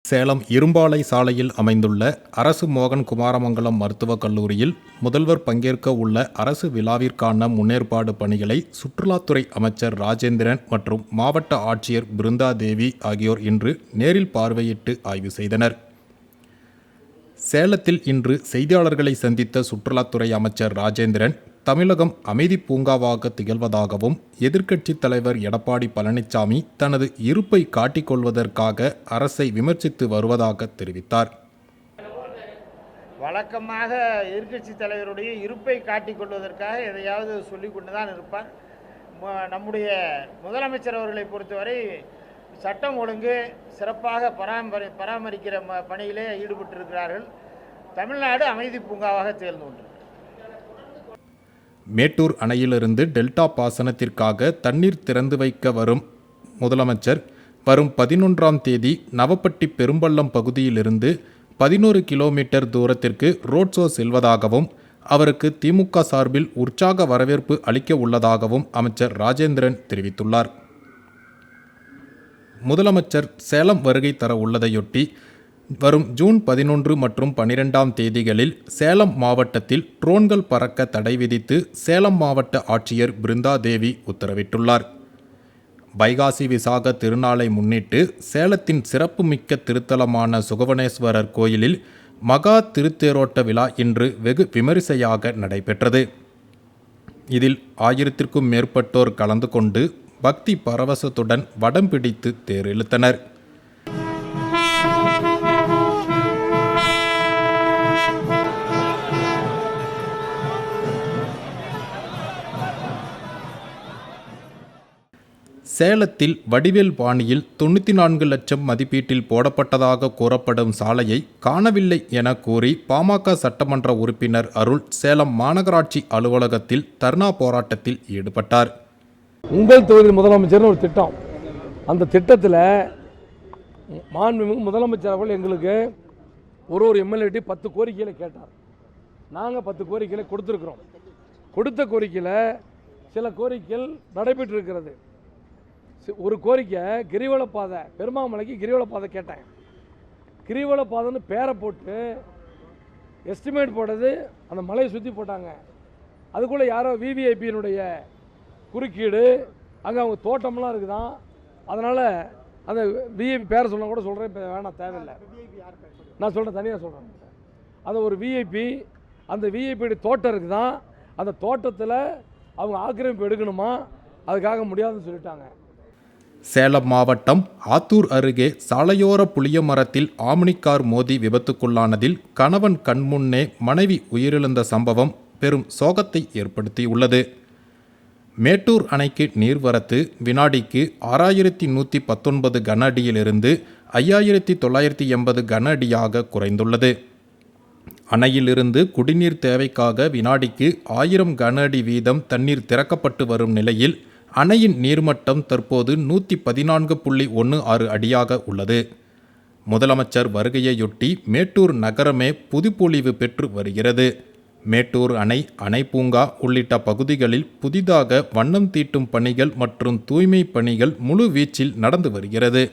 சேலம் இரும்பாலை சாலையில் அமைந்துள்ள அரசு மோகன் குமாரமங்கலம் மருத்துவக் கல்லூரியில் முதல்வர் பங்கேற்க உள்ள அரசு விழாவிற்கான முன்னேற்பாடு பணிகளை சுற்றுலாத்துறை அமைச்சர் ராஜேந்திரன் மற்றும் மாவட்ட ஆட்சியர் பிருந்தா தேவி ஆகியோர் இன்று நேரில் பார்வையிட்டு ஆய்வு செய்தனர். சேலத்தில் இன்று செய்தியாளர்களை சந்தித்த சுற்றுலாத்துறை அமைச்சர் ராஜேந்திரன், தமிழகம் அமைதி பூங்காவாக திகழ்வதாகவும் எதிர்க்கட்சித் தலைவர் எடப்பாடி பழனிசாமி தனது இருப்பை காட்டிக்கொள்வதற்காக அரசை விமர்சித்து வருவதாக தெரிவித்தார். வழக்கமாக எதிர்க்கட்சித் தலைவருடைய இருப்பை காட்டிக்கொள்வதற்காக எதையாவது சொல்லிக் கொண்டுதான் இருப்பார். நம்முடைய முதலமைச்சர் அவர்களை பொறுத்தவரை சட்டம் ஒழுங்கு சிறப்பாக பராமரிக்கிற பணியிலே ஈடுபட்டிருக்கிறார்கள். தமிழ்நாடு அமைதி பூங்காவாக திகழ்ந்து கொண்டிருக்கிறது. மேட்டூர் அணையிலிருந்து டெல்டா பாசனத்திற்காக தண்ணீர் திறந்து வைக்க வரும் முதலமைச்சர் வரும் 11ஆம் தேதி நவப்பட்டி பெரும்பள்ளம் பகுதியிலிருந்து 11 கிலோமீட்டர் தூரத்திற்கு ரோட் ஷோ செல்வதாகவும் அவருக்கு திமுக சார்பில் உற்சாக வரவேற்பு அளிக்க உள்ளதாகவும் அமைச்சர் ராஜேந்திரன் தெரிவித்துள்ளார். முதலமைச்சர் சேலம் வருகை தர உள்ளதையொட்டி வரும் ஜூன் 11 மற்றும் 12ஆம் தேதிகளில் சேலம் மாவட்டத்தில் ட்ரோன்கள் பறக்க தடை விதித்து சேலம் மாவட்ட ஆட்சியர் பிருந்தா தேவி உத்தரவிட்டுள்ளார். வைகாசி விசாக திருநாளை முன்னிட்டு சேலத்தின் சிறப்புமிக்க திருத்தலமான சுகவனேஸ்வரர் கோயிலில் மகா திருத்தேரோட்ட விழா இன்று வெகு விமரிசையாக நடைபெற்றது. இதில் 1000க்கும் மேற்பட்டோர் கலந்து கொண்டு பக்தி பரவசத்துடன் வடம் பிடித்து தேர் இழுத்தனர். சேலத்தில் வடிவேல் பாணியில் 94 லட்சம் மதிப்பீட்டில் போடப்பட்டதாக கூறப்படும் சாலையை காணவில்லை என கூறி பாமக சட்டமன்ற உறுப்பினர் அருள் சேலம் மாநகராட்சி அலுவலகத்தில் தர்ணா போராட்டத்தில் ஈடுபட்டார். உங்கள் தொகுதி முதலமைச்சர்னு ஒரு திட்டம், அந்த திட்டத்தில் மாண்புமிகு முதலமைச்சர் அவர்கள் எங்களுக்கு ஒரு எம்எல்ஏ 10 கோரிக்கைகளை கேட்டார். நாங்கள் 10 கோரிக்கைகளை கொடுத்துருக்குறோம். கொடுத்த கோரிக்கையில் சில கோரிக்கைகள் நடைபெற்று இருக்கிறது. ஒரு கோரிக்கை கிரிவலப்பாதை, பெருமாமலைக்கு கிரிவலப்பாதை கேட்டேன். கிரிவலப்பாதைன்னு பேரை போட்டு எஸ்டிமேட் போட்டது அந்த மலையை சுற்றி போட்டாங்க. அதுக்குள்ளே யாரோ விவிஐபியினுடைய குறுக்கீடு, அங்கே அவங்க தோட்டம்லாம் இருக்குதான். அதனால் அந்த விஐபி பேரை சொன்னால் கூட சொல்கிறேன், இப்போ வேணாம், தேவையில்லை, நான் சொல்கிறேன், தனியாக சொல்கிறேன். அந்த ஒரு விஐபி, அந்த விஐபியுடைய தோட்டம் இருக்குதான், அந்த தோட்டத்தில் அவங்க ஆக்கிரமிப்பு எடுக்கணுமா, அதுக்காக முடியாதுன்னு சொல்லிட்டாங்க. சேலம் மாவட்டம் ஆத்தூர் அருகே சாலையோர புளிய மரத்தில் ஆம்னி கார் மோதி விபத்துக்குள்ளானதில் கணவன் கண்முன்னே மனைவி உயிரிழந்த சம்பவம் பெரும் சோகத்தை ஏற்படுத்தியுள்ளது. மேட்டூர் அணைக்கு நீர்வரத்து வினாடிக்கு 6119 கன அடியிலிருந்து 5980 கன அடியாக குறைந்துள்ளது. அணையிலிருந்து குடிநீர் தேவைக்காக வினாடிக்கு 1000 கன அடி வீதம் தண்ணீர் திறக்கப்பட்டு வரும் நிலையில் அணையின் நீர்மட்டம் தற்போது 114.16 அடியாக உள்ளது. முதலமைச்சர் வருகையையொட்டி மேட்டூர் நகரமே புதுப்பொலிவு பெற்று வருகிறது. மேட்டூர் அணை, அணை பூங்கா உள்ளிட்ட பகுதிகளில் புதிதாக வண்ணம் தீட்டும் பணிகள் மற்றும் தூய்மை பணிகள் முழு வீச்சில் நடந்து வருகிறது.